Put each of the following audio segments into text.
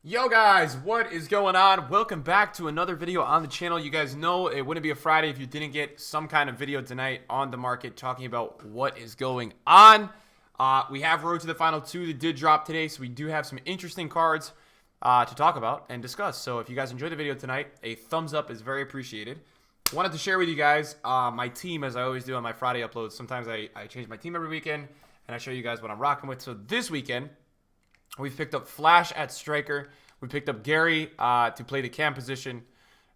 Yo guys, what is going on? Welcome back to another video on the channel. You guys know it wouldn't be a Friday if you didn't get some kind of video tonight on the market talking about what is going on. We have Road to the Final 2 that did drop today, so we do have some interesting cards to talk about and discuss. So if you guys enjoyed the video tonight, a thumbs up is very appreciated. Wanted to share with you guys my team, as I always do on my Friday uploads. Sometimes I change my team every weekend, and I show you guys what I'm rocking with. So this weekend, we've picked up Flash at striker. We picked up Gary to play the cam position.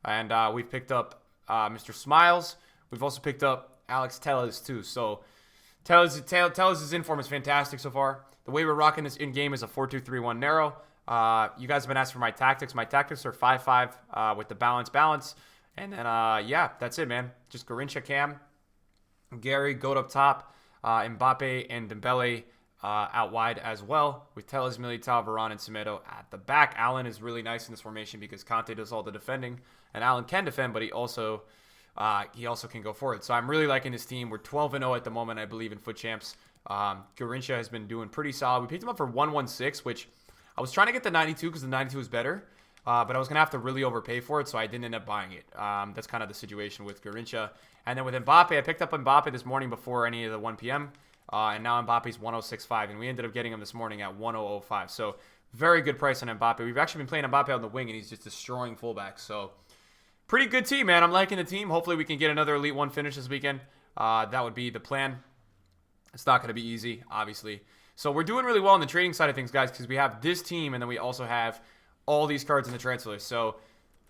And we've picked up Mr. Smiles. We've also picked up Alex Telles too. So Telles' inform is fantastic so far. The way we're rocking this in-game is a 4-2-3-1 narrow. You guys have been asking for my tactics. My tactics are 5-5 with the balance. And then, yeah, that's it, man. Just Garrincha cam. Gary, Goat up top. Mbappe and Dembele out wide as well, with Telles, Militao, Varane, and Semedo at the back. Allen is really nice in this formation because Conte does all the defending, and Allen can defend, but he also can go forward. So I'm really liking this team. We're 12-0 at the moment, I believe, in Foot Champs. Garrincha has been doing pretty solid. We picked him up for 116, which I was trying to get the 92 because the 92 is better, but I was going to have to really overpay for it, so I didn't end up buying it. That's kind of the situation with Garrincha. And then with Mbappe, I picked up Mbappe this morning before any of the 1 p.m., and now Mbappe's 106.5, and we ended up getting him this morning at 100.05. So very good price on Mbappe. We've actually been playing Mbappe on the wing, and he's just destroying fullbacks. So pretty good team, man. I'm liking the team. Hopefully we can get another Elite 1 finish this weekend. That would be the plan. It's not going to be easy, obviously. So we're doing really well on the trading side of things, guys, because we have this team, and then we also have all these cards in the transfer list. So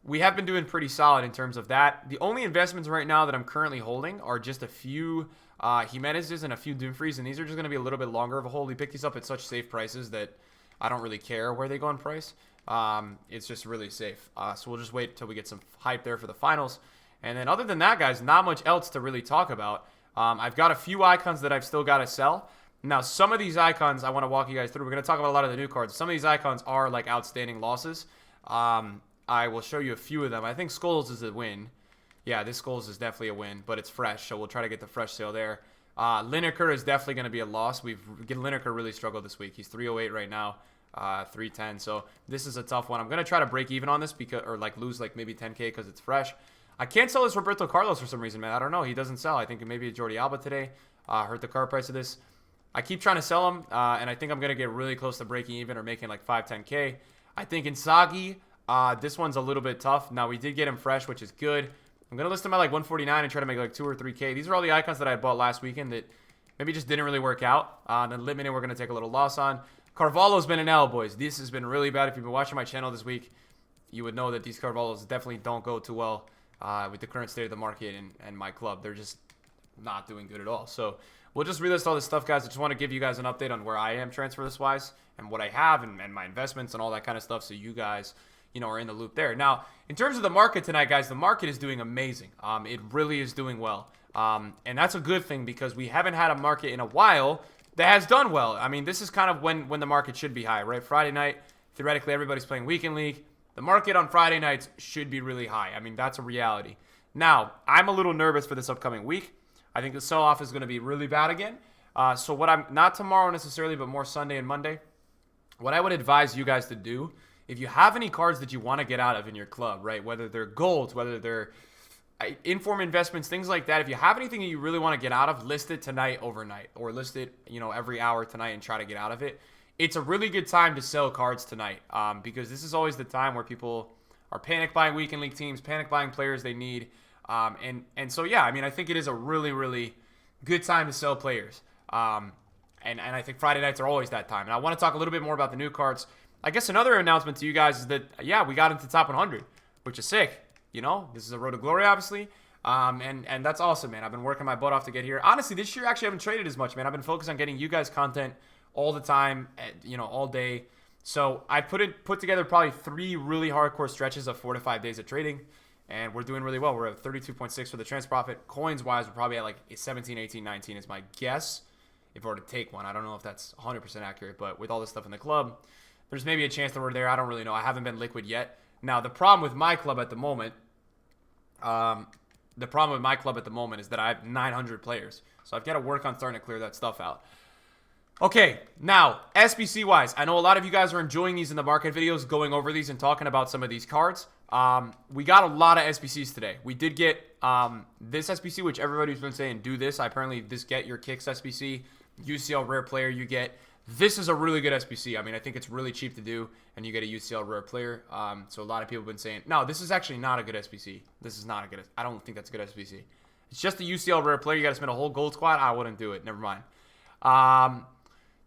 we have been doing pretty solid in terms of that. The only investments right now that I'm currently holding are just a few Jimenez's and a few Dumfries, and these are just going to be a little bit longer of a hold. We picked these up at such safe prices that I don't really care where they go in price. It's just really safe. So we'll just wait until we get some hype there for the finals. And then other than that, guys, not much else to really talk about. I've got a few icons that I've still got to sell. Now, some of these icons I want to walk you guys through. We're going to talk about a lot of the new cards. Some of these icons are like outstanding losses. I will show you a few of them. I think Skulls is a win. Yeah, this Skulls is definitely a win, but it's fresh, so we'll try to get the fresh sale there. Lineker is definitely going to be a loss. Lineker really struggled this week. He's 308 right now, 310. So this is a tough one. I'm going to try to break even on this or like lose like maybe 10K because it's fresh. I can't sell this Roberto Carlos for some reason, man. I don't know. He doesn't sell. I think maybe Jordi Alba today hurt the card price of this. I keep trying to sell him, and I think I'm going to get really close to breaking even or making like 10K. I think Inzaghi, this one's a little bit tough. Now, we did get him fresh, which is good. I'm going to list him at like 149 and try to make like 2 or 3K. These are all the icons that I bought last weekend that maybe just didn't really work out. Then Limited, we're going to take a little loss on. Carvalho's been an L, boys. This has been really bad. If you've been watching my channel this week, you would know that these Carvalho's definitely don't go too well with the current state of the market and my club. They're just not doing good at all. So we'll just relist all this stuff, guys. I just want to give you guys an update on where I am transfer list wise and what I have and my investments and all that kind of stuff, so you guys are in the loop there. Now, in terms of the market tonight, guys, the market is doing amazing. It really is doing well. And that's a good thing because we haven't had a market in a while that has done well. I mean, this is kind of when the market should be high, right? Friday night, theoretically, everybody's playing weekend league. The market on Friday nights should be really high. I mean, that's a reality. Now, I'm a little nervous for this upcoming week. I think the sell-off is going to be really bad again. So what I'm, not tomorrow necessarily, but more Sunday and Monday, what I would advise you guys to do, if you have any cards that you want to get out of in your club, right, whether they're golds, whether they're inform investments, things like that, if you have anything that you really want to get out of, list it tonight overnight, or list it, every hour tonight and try to get out of it. It's a really good time to sell cards tonight because this is always the time where people are panic buying weekend league teams, panic buying players they need. And so, yeah, I mean, I think it is a really, really good time to sell players. And I think Friday nights are always that time. And I want to talk a little bit more about the new cards. I guess another announcement to you guys is that, yeah, we got into top 100, which is sick. This is a road to glory, obviously. And that's awesome, man. I've been working my butt off to get here. Honestly, this year, actually, I haven't traded as much, man. I've been focused on getting you guys content all the time, all day. So I put together probably 3 really hardcore stretches of 4 to 5 days of trading. And we're doing really well. We're at 32.6 for the trans profit. Coins-wise, we're probably at like 17, 18, 19 is my guess. If I were to take one, I don't know if that's 100% accurate. But with all this stuff in the club, there's maybe a chance that we're there. I don't really know. I haven't been liquid yet. Now, the problem with my club at the moment, is that I have 900 players. So I've got to work on starting to clear that stuff out. Okay, now, SBC wise, I know a lot of you guys are enjoying these in the market videos, going over these and talking about some of these cards. We got a lot of SBCs today. We did get this SBC, which everybody's been saying, do this. Apparently, this get your kicks SBC, UCL rare player you get. This is a really good SBC. I mean, I think it's really cheap to do, and you get a UCL rare player. So a lot of people have been saying, no, this is actually not a good SBC. This is not a good, I don't think that's a good SBC. It's just a UCL rare player. You got to spend a whole gold squad. I wouldn't do it. Never mind.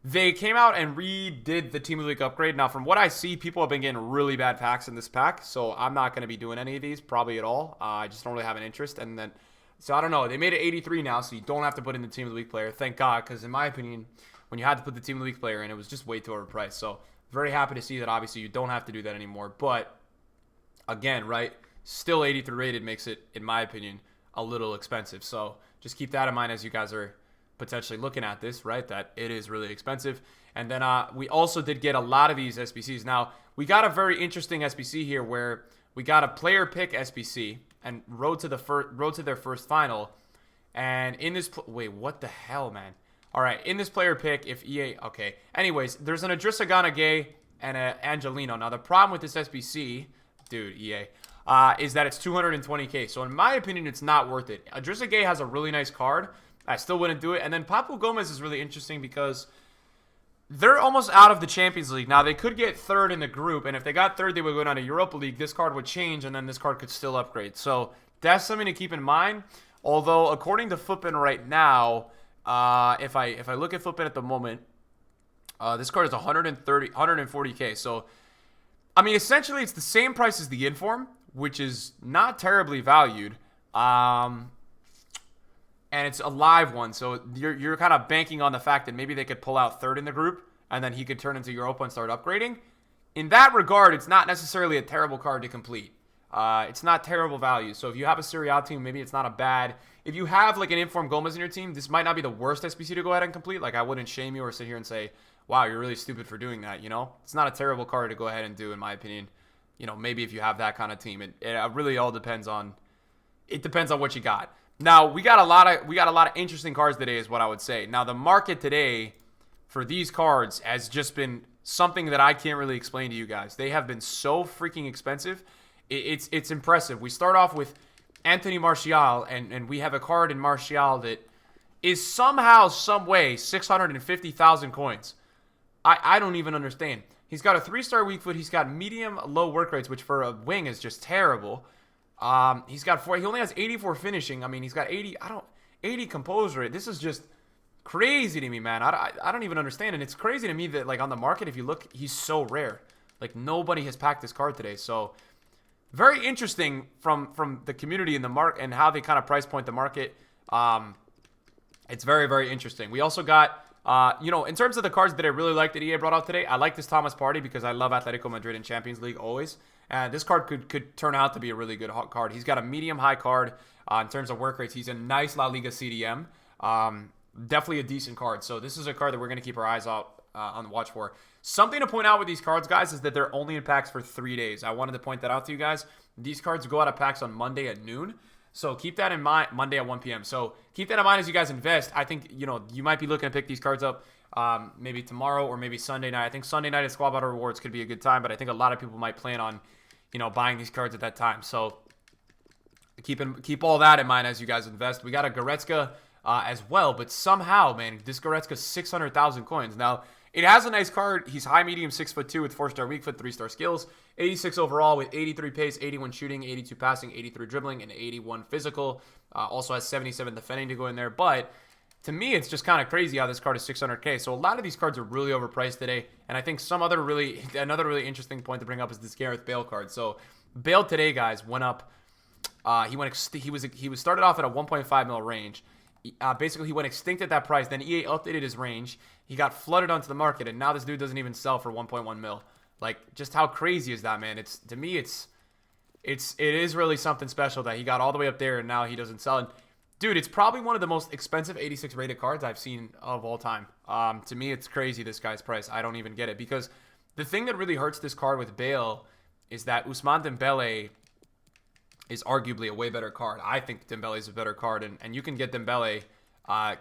They came out and redid the Team of the Week upgrade. Now, from what I see, people have been getting really bad packs in this pack, so I'm not going to be doing any of these, probably at all. I just don't really have an interest. And then, so I don't know. They made it 83 now, so you don't have to put in the Team of the Week player. Thank God, because in my opinion, when you had to put the Team of the Week player in, it was just way too overpriced. So very happy to see that, obviously, you don't have to do that anymore. But, again, right, still 83 rated makes it, in my opinion, a little expensive. So just keep that in mind as you guys are potentially looking at this, right, that it is really expensive. And then we also did get a lot of these SBCs. Now, we got a very interesting SBC here where we got a player pick SBC and road to their first final. And in this, wait, what the hell, man? All right, in this player pick, if EA, okay. Anyways, there's an Idrissa Gana Gueye and an Angelino. Now, the problem with this SBC, dude, EA, is that it's 220K. So in my opinion, it's not worth it. Idrissa Gueye has a really nice card. I still wouldn't do it. And then Papu Gomez is really interesting because they're almost out of the Champions League. Now, they could get third in the group, and if they got third, they would go down to Europa League. This card would change, and then this card could still upgrade. So that's something to keep in mind. Although, according to Footbin right now, if I look at Footbin at the moment, this card is 140K. So, I mean, essentially, it's the same price as the Inform, which is not terribly valued. And it's a live one, so you're kind of banking on the fact that maybe they could pull out third in the group, and then he could turn into Europa and start upgrading. In that regard, it's not necessarily a terrible card to complete. It's not terrible value. So if you have a Serie A team, maybe it's not a bad. If you have like an Inform Gomez in your team, this might not be the worst SBC to go ahead and complete. Like, I wouldn't shame you or sit here and say, wow, you're really stupid for doing that, you know? It's not a terrible card to go ahead and do, in my opinion. You know, maybe if you have that kind of team. It really all depends on, what you got. Now, we got a lot of interesting cards today is what I would say. Now, the market today for these cards has just been something that I can't really explain to you guys. They have been so freaking expensive. It's impressive. We start off with Anthony Martial, and we have a card in Martial that is somehow, some way, 650,000 coins. I don't even understand. He's got a 3-star weak foot. He's got medium low work rates, which for a wing is just terrible. He's got 4. He only has 84 finishing. I mean, he's got 80 composure rate. This is just crazy to me, man. I don't even understand. And it's crazy to me that, like, on the market, if you look, he's so rare. Like, nobody has packed this card today. So, very interesting from the community in the market and how they kind of price point the market. It's very, very interesting. We also got, in terms of the cards that I really like that EA brought out today, I like this Thomas Partey because I love Atletico Madrid in Champions League always. And this card could turn out to be a really good card. He's got a medium-high card in terms of work rates. He's a nice La Liga CDM. Definitely a decent card. So this is a card that we're going to keep our eyes out on the watch for. Something to point out with these cards, guys, is that they're only in packs for 3 days. I wanted to point that out to you guys. These cards go out of packs on Monday at noon. So keep that in mind, Monday at 1 p.m. So keep that in mind as you guys invest. I think, you might be looking to pick these cards up maybe tomorrow or maybe Sunday night. I think Sunday night at Squad Battle Rewards could be a good time, but I think a lot of people might plan on buying these cards at that time. So keep all that in mind as you guys invest. We got a Goretzka as well, but somehow, man, this Goretzka 600,000 coins. Now, it has a nice card. He's high, medium, 6'2" with 4-star weak foot, 3-star skills, 86 overall with 83 pace, 81 shooting, 82 passing, 83 dribbling, and 81 physical. Also has 77 defending to go in there, but to me, it's just kind of crazy how this card is 600K. So a lot of these cards are really overpriced today. And I think another really interesting point to bring up is this Gareth Bale card. So Bale today, guys, went up. He was started off at a 1.5 mil range. Basically, he went extinct at that price. Then EA updated his range. He got flooded onto the market, and now this dude doesn't even sell for 1.1 mil. Like, just how crazy is that, man? To me, it is really something special that he got all the way up there, and now he doesn't sell. And dude, it's probably one of the most expensive 86 rated cards I've seen of all time. To me, it's crazy, this guy's price. I don't even get it. Because the thing that really hurts this card with Bale is that Ousmane Dembele is arguably a way better card. I think Dembele is a better card. And you can get Dembele,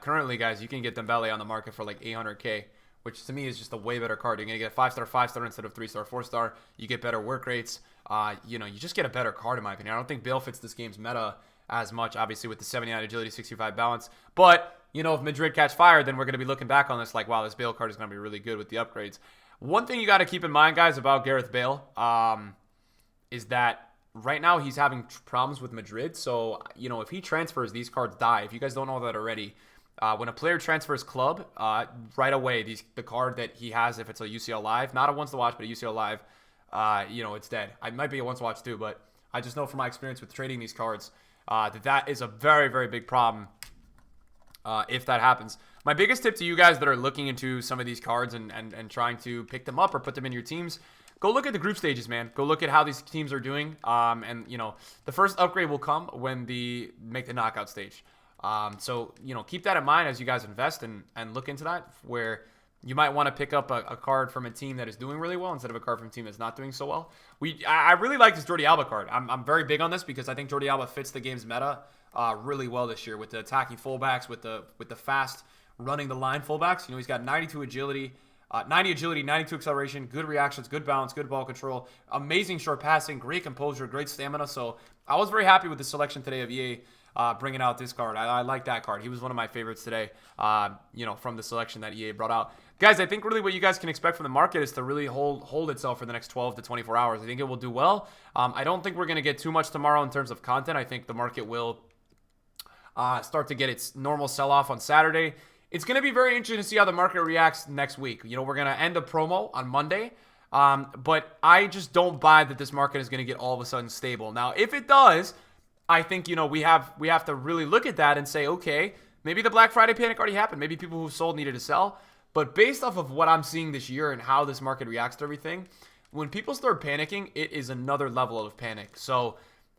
currently, guys, you can get Dembele on the market for like 800K. which to me is just a way better card. You're going to get a 5-star, 5-star instead of 3-star, 4-star. You get better work rates. You just get a better card, in my opinion. I don't think Bale fits this game's meta as much, obviously, with the 79 agility, 65 balance. But, if Madrid catch fire, then we're going to be looking back on this like, wow, this Bale card is going to be really good with the upgrades. One thing you got to keep in mind, guys, about Gareth Bale is that right now he's having problems with Madrid. So, if he transfers, these cards die. If you guys don't know that already, when a player transfers club, right away, the card that he has, if it's a UCL Live, not a once to watch, but a UCL Live, it's dead. I might be a once to watch too, but I just know from my experience with trading these cards that is a very, very big problem if that happens. My biggest tip to you guys that are looking into some of these cards and trying to pick them up or put them in your teams, go look at the group stages, man. Go look at how these teams are doing. The first upgrade will come when they make the knockout stage. So keep that in mind as you guys invest and look into that, where you might want to pick up a card from a team that is doing really well instead of a card from a team that's not doing so well. I really like this Jordi Alba card. I'm very big on this because I think Jordi Alba fits the game's meta really well this year with the attacking fullbacks, with the fast running the line fullbacks. He's got 92 agility, 90 agility, 92 acceleration, good reactions, good balance, good ball control, amazing short passing, great composure, great stamina. So I was very happy with the selection today of EA bringing out this card. I like that card. He was one of my favorites today, from the selection that EA brought out. Guys, I think really what you guys can expect from the market is to really hold itself for the next 12 to 24 hours. I think it will do well. I don't think we're going to get too much tomorrow in terms of content. I think the market will start to get its normal sell-off on Saturday. It's going to be very interesting to see how the market reacts next week. We're going to end the promo on Monday, but I just don't buy that this market is going to get all of a sudden stable. Now, if it does, I think, we have to really look at that and say, okay, maybe the Black Friday panic already happened. Maybe people who sold needed to sell. But based off of what I'm seeing this year and how this market reacts to everything, when people start panicking, it is another level of panic. So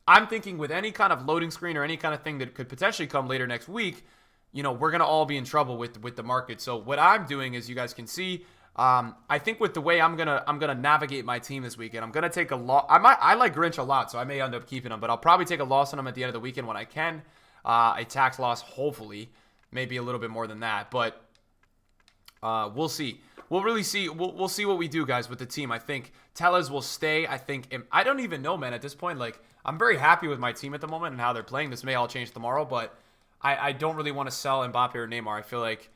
I'm thinking with any kind of loading screen or any kind of thing that could potentially come later next week, we're going to all be in trouble with the market. So what I'm doing, as you guys can see, I think with the way I'm gonna navigate my team this weekend, I'm gonna take a loss. I like Grinch a lot, so I may end up keeping him, but I'll probably take a loss on him at the end of the weekend when I can. A tax loss, hopefully, maybe a little bit more than that, but we'll see. We'll really see. We'll see what we do, guys, with the team. I think Tellez will stay. I don't even know, man. At this point, I'm very happy with my team at the moment and how they're playing. This may all change tomorrow, but I don't really want to sell Mbappe or Neymar. I feel like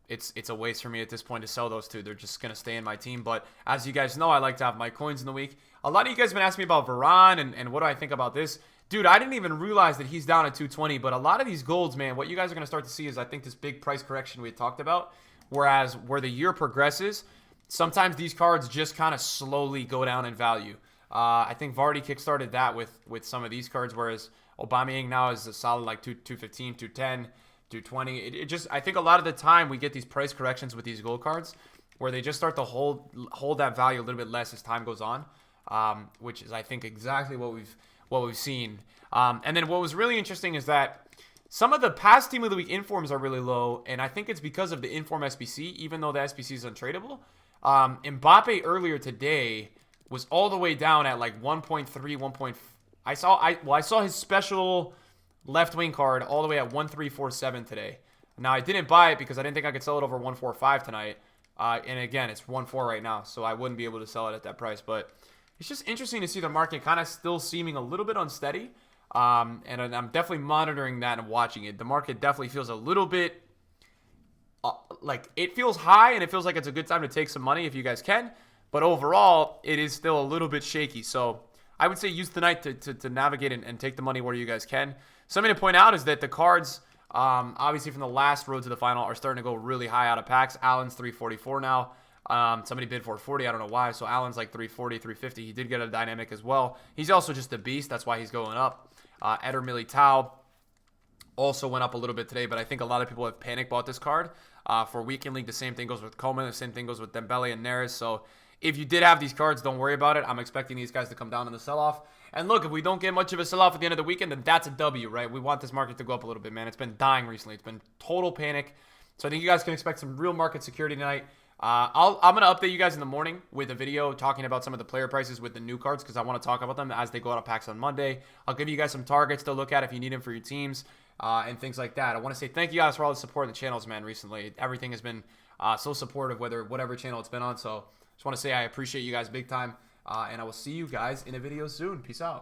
it's a waste for me at this point to sell those two. They're just going to stay in my team. But as you guys know, I like to have my coins in the week. A lot of you guys have been asking me about Varane and what do I think about this. Dude, I didn't even realize that he's down at 220. But a lot of these golds, man, what you guys are going to start to see is, I think, this big price correction we had talked about. Whereas where the year progresses, sometimes these cards just kind of slowly go down in value. I think Vardy kickstarted that with some of these cards, whereas Aubameyang now is a solid 215, 210, 220. I think a lot of the time we get these price corrections with these gold cards where they just start to hold that value a little bit less as time goes on, which is, I think, exactly what we've seen. And then what was really interesting is that some of the past Team of the Week informs are really low, and I think it's because of the inform SBC, even though the SBC is untradeable. Mbappe earlier today was all the way down at 1.3, 1. I saw his special left wing card all the way at 1347 today. Now I didn't buy it because I didn't think I could sell it over 145 tonight. And again, it's 1.4 right now, so I wouldn't be able to sell it at that price. But it's just interesting to see the market kind of still seeming a little bit unsteady. And I'm definitely monitoring that and watching it. The market definitely feels a little bit it feels high, and it feels like it's a good time to take some money if you guys can. But overall, it is still a little bit shaky. So I would say use tonight to navigate and take the money where you guys can. Something to point out is that the cards, obviously from the last road to the final, are starting to go really high out of packs. Allen's 344 now. Somebody bid 440. I don't know why. So Allen's 340, 350. He did get a dynamic as well. He's also just a beast. That's why he's going up. Eder Militao also went up a little bit today, but I think a lot of people have panic bought this card. For Weekend League, the same thing goes with Coleman. The same thing goes with Dembele and Neres. So if you did have these cards, don't worry about it. I'm expecting these guys to come down in the sell-off. And look, if we don't get much of a sell-off at the end of the weekend, then that's a W, right? We want this market to go up a little bit, man. It's been dying recently. It's been total panic. So I think you guys can expect some real market security tonight. I'm going to update you guys in the morning with a video talking about some of the player prices with the new cards because I want to talk about them as they go out of packs on Monday. I'll give you guys some targets to look at if you need them for your teams and things like that. I want to say thank you guys for all the support in the channels, man, recently. Everything has been so supportive, whatever channel it's been on. So just want to say I appreciate you guys big time, and I will see you guys in a video soon. Peace out.